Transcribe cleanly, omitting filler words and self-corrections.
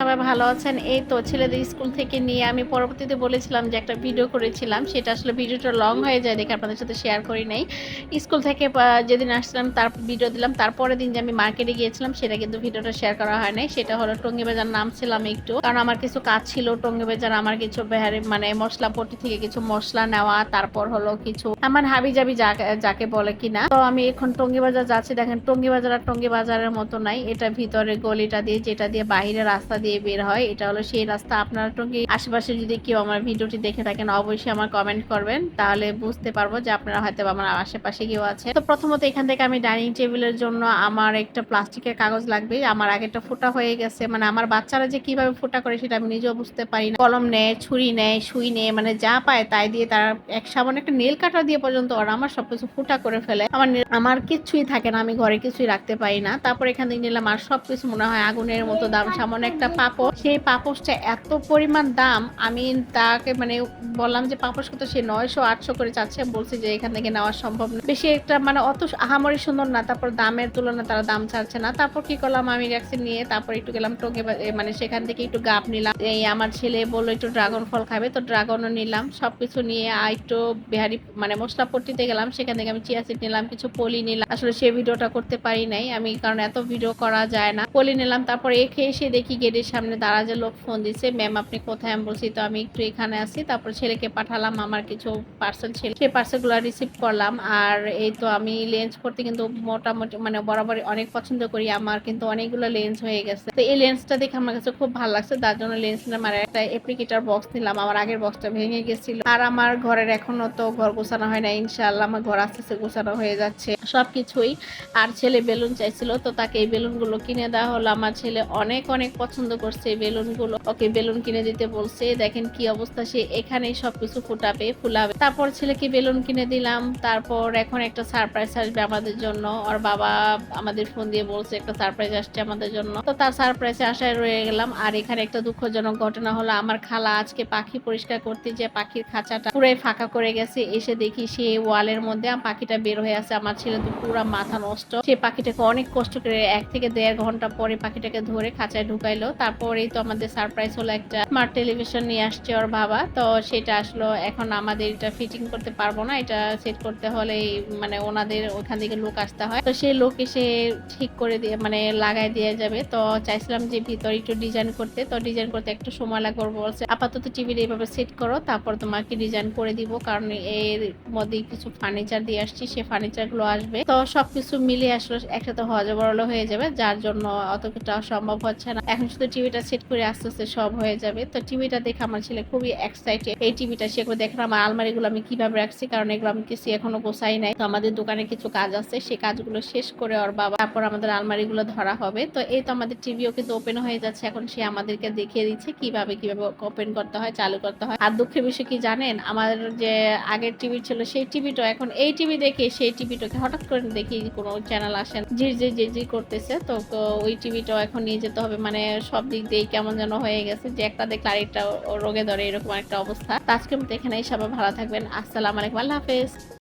সবাই ভালো আছেন? এই তো ছেলেদের স্কুল থেকে নিয়ে আমি পরবর্তীতে বলেছিলাম যে একটা ভিডিও করেছিলাম। সেটা আসলে ভিডিওটা লং হয়ে যায় দেখে আপনাদের সাথে শেয়ার করি নাই। স্কুল থেকে যেদিন আসছিলাম তার ভিডিও দিলাম। তারপরের দিন যে আমি মার্কেটে গিয়েছিলাম সেটা কিন্তু ভিডিওটা শেয়ার করা হয় নাই। সেটা হলো টঙ্গী বাজার নামছিলাম একটু। কারণ আমার কিছু কাজ ছিল টঙ্গী বাজার, আমার কিছু মানে মশলাপট্টি থেকে কিছু মসলা নেওয়া, তারপর হলো কিছু আমার হাবিজাবি যাকে বলে কিনা। তো আমি এখন টঙ্গী বাজার যাচ্ছি। দেখেন টঙ্গী বাজার আর টঙ্গী বাজারের মতো নাই, এটা ভিতরে গলিটা দিয়ে যেটা দিয়ে বাইরের রাস্তা দিয়ে বের হয়, এটা হলো সেই রাস্তা। আপনারা টঙ্গী আশেপাশে যদি কেউ আমার ভিডিওটি দেখে থাকেন অবশ্যই আমার কমেন্ট করবেন, তাহলে বুঝতে পারবো যে আপনারা হয়তো আমার আশেপাশে কেউ আছে। তো প্রথমত এখান থেকে আমি ডাইনিং টেবিলের জন্য আমার একটা প্লাস্টিকের কাগজ লাগবে। আমার আগেটা ফোটা হয়ে গেছে, মানে আমার বাচ্চারা যে কিভাবে ফোটা করে সেটা আমি নিজেও বুঝতে পারি না। কলম নেয়, ছুরি নেয়, সুই নেয়, মানে যা পায় তাই দিয়ে তারা এক সামান্য একটা নেল কাটা দিয়ে পর্যন্ত ওরা আমার সবকিছু ফোটা করে ফেলে। আমার কিচ্ছুই থাকে না, আমি ঘরে কিছুই রাখতে পারি না। তারপর এখান থেকে নিলাম আর সবকিছু মনে হয় আগুনের মতো দাম। সামান্য একটা পাপড়, সেই পাপড়টা এত পরিমাণ দাম, আমি তাকে মানে বললাম যে পাপড় কত, সে 900-800 করে চাচ্ছে। বলছি যে এখান থেকে নেওয়া সম্ভব না, বেশি একটা মানে অত আহামরি সুন্দর না, তারপর দামের তুলনায় তারা দাম ছাড়ছে না। তারপর কি করলাম, আমি রাখছি নিয়ে তারপর একটু গেলাম টঙ্গী মানে সেখান থেকে একটু গাব নিলাম। এই আমার ছেলে বললো একটু ড্রাগন ফল খাবে, তো ড্রাগনও নিলাম। সবকিছু নিয়ে একটু বিহারি মানে মশলাপট্টিতে গেলাম, সেখান থেকে আমি চিয়া সিড নিলাম, কিছু পলি নিলাম। আসলে সে ভিডিওটা করতে পারি নাই আমি, কারণ এত ভিডিও করা যায় না। পলি নিলাম, তারপর এসে দেখি গেটের সামনে দাঁড়া যে লোক ফোন দিছে, ম্যাম আপনি কোথায়? আমি বলছি তো আমি একটু এখানে আছি। তারপর ছেলেকে পাঠালাম, আমার কিছু পার্সেল ছিল, সেই পার্সেলগুলো রিসিভ করলাম। আর এই তো আমি লেন্স করতে কিন্তু মোটামুটি মানে বরাবরই অনেক পছন্দ করি, আমার কিন্তু অনেকগুলো লেন্স হয়ে গেছে। তো এই লেন্সটা দেখে আমার কাছে খুব ভালো লাগছে, তার জন্য লেন্স নিলাম। আর একটা অ্যাপ্লিকেটার বক্স নিলাম, আমার আগের বক্সটা ভেঙে গেছিল। আর আমার ঘরের এখনো তো ঘর গোছানো হয় না, ইনশাআল্লাহ আমার ঘর আস্তে আস্তে গোছানো হয়ে যাচ্ছে সবকিছুই। আর ছেলে বেলুন চাইছিল, তো তাকে এই বেলুন গুলো কিনে দেওয়া হলো। আমার ছেলে অনেক অনেক পছন্দ করছে এই বেলুন গুলো, ওকে বেলুন কিনে দিতে বলছে। দেখেন কি অবস্থা, সে এখানেই সবকিছু ফুলাবে। তারপর ছেলেকে বেলুন কিনে দিলাম। তারপর এখন একটা সারপ্রাইজ আসবে আমাদের জন্য, ওর বাবা আমাদের ফোন দিয়ে বলছে একটা সারপ্রাইজ আসছে আমাদের জন্য। তো তার সারপ্রাইজে আশায় রয়ে গেলাম। আর এখানে একটা দুঃখজনক ঘটনা হলো, আমার খালা আজকে পাখি পরিষ্কার করতে যে পাখির খাঁচাটা পুরাই ফাঁকা করে গেছে। এসে দেখি সে ওয়ালের মধ্যে পাখিটা বের হয়ে আছে। আমার ছেলে তো পুরা মাথা নষ্ট, সে পাখিটাকে অনেক কষ্ট করে 1 থেকে 1.5 ঘন্টা পরে পাখিটাকে ধরে খাঁচায় ঢুকাইলো। তারপরেই তো আমাদের সারপ্রাইজ হলো, একটা স্মার্ট টেলিভিশন নিয়ে আসছে ওর বাবা। তো সেটা আসলো, এখন আমাদের এটা ফিটিং করতে পারবো না, এটা সেট করতে হলে মানে ওনাদের ওখান থেকে লোক আসতে হয়, তো সেই লোক এসে ঠিক করে দিয়ে মানে লাগাই দিয়ে যাবে। তো চাইছিলাম যে ভিতরে একটু ডিজাইন করতে, তো ডিজাইন করতে একটু সময় লাগবে। বলছে আপাতত টিভিটা এইভাবে সেট করো, তারপর তোমাকে ডিজাইন করে দিব, কারণ এর মধ্যে কিছু ফার্নিচার দিয়ে আসছি, সে ফার্নিচার গুলো আসবে। তো সবকিছু মিলিয়ে আসলে একসাথে হজবরল হয়ে যাবে, যার জন্য অতটা সম্ভব হচ্ছে না। এখন শুধু টিভিটা সেট করে আস্তে আস্তে সব হয়ে যাবে। তো টিভিটা দেখে আমার ছেলে খুবই এক্সাইটেড। এই টিভিটা সে করে দেখেন আমার আলমারি গুলো আমি কিভাবে রাখছি, কারণ এগুলো আমি কিছু এখনো গোছাই নাই। তো আমাদের দোকানে কিছু কাজ আছে, সেই কাজগুলো শেষ করে ওর বাবা তারপর আমাদের আলমারি গুলো ধরা হবে। তো এই তো আমাদের টিভিও কিন্তু ওপেন হয়ে যাচ্ছে, এখন সে আমাদেরকে দেখিয়ে দিচ্ছে কিভাবে ওপেন করতে হয়, চালু করতে হয়। আর দুঃখের বিষয় কি জানেন, আমার যে আগের টিভি ছিল সেই টিভিটা এখন এই টিভি দেখে সেই টিভিটাকে হঠাৎ করে দেখি কোনো চ্যানেল আসেন জি করতেছে। তো ওই টিভিটাও এখন নিয়ে যেতে হবে, মানে সব দিক দিয়ে কেমন যেন হয়ে গেছে, যে একটা দেখলে আরেকটা রোগে ধরে, এরকম একটা অবস্থা। তো আজকের মতো এখানেই, সবাই ভালো থাকবেন। আসসালামু আলাইকুম, আল্লাহ হাফেজ।